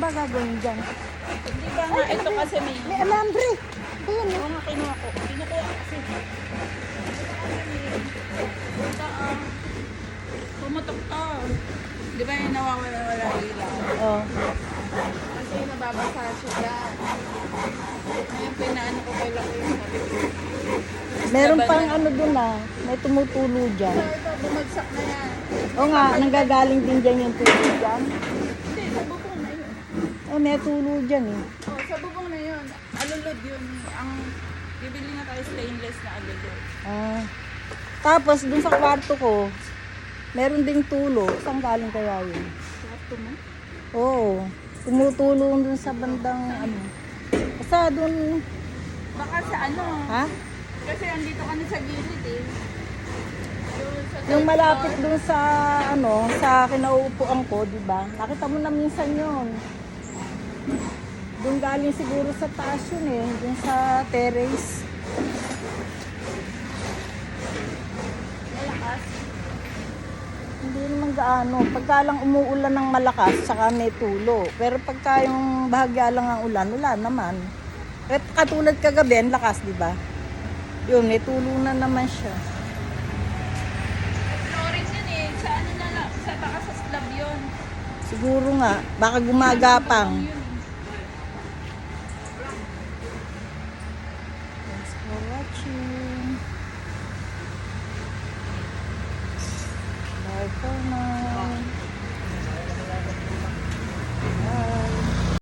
ba gagawin dyan? Hindi ba nga, ito kasi May alambre. Ayan, Oo nga, kinuha ko. Kinukuha ko kasi. Ito, pumutok to. Di ba yung nawawala-wala ilaw? oh. Kasi nababasa siya dyan. Ngayon, pinaano ko kay Laki yung sabi ko. Meron pang ano dun may tumutulo dyan. Ito, bumagsak na yan. O nga, nanggagaling din dyan yung tulo dyan. Hindi, sa bubong na yun. Oh, may tulo dyan eh. Oh, sa bubong na yun. Alulod yun. Ang bibili na tayo stainless na alulod. Ah. Tapos dun sa kwarto ko, meron ding tulo. Saan galing kaya yun? Kwarto mo? Oo. Tumutulong dun sa bandang ano. Basta dun, Baka sa ano? ha? Kasi andito ka na sa gilid eh. Yung malapit dun sa ano, sa kinauupuan ko, di ba? Nakita mo na minsan yun. Doon galing siguro sa taas yun eh, dun sa terrace. Malakas. Hindi naman gaano. Pagka lang umuulan ng malakas, saka may tulo. Pero pagka yung bahagya lang ang ulan, wala naman. At katulad kagabi, ang lakas, di ba? Yun, may tulo na naman siya. Flooring yun eh. Sa ano na lang. Sa baka sa slab yun. Siguro nga, baka gumagapang. Yun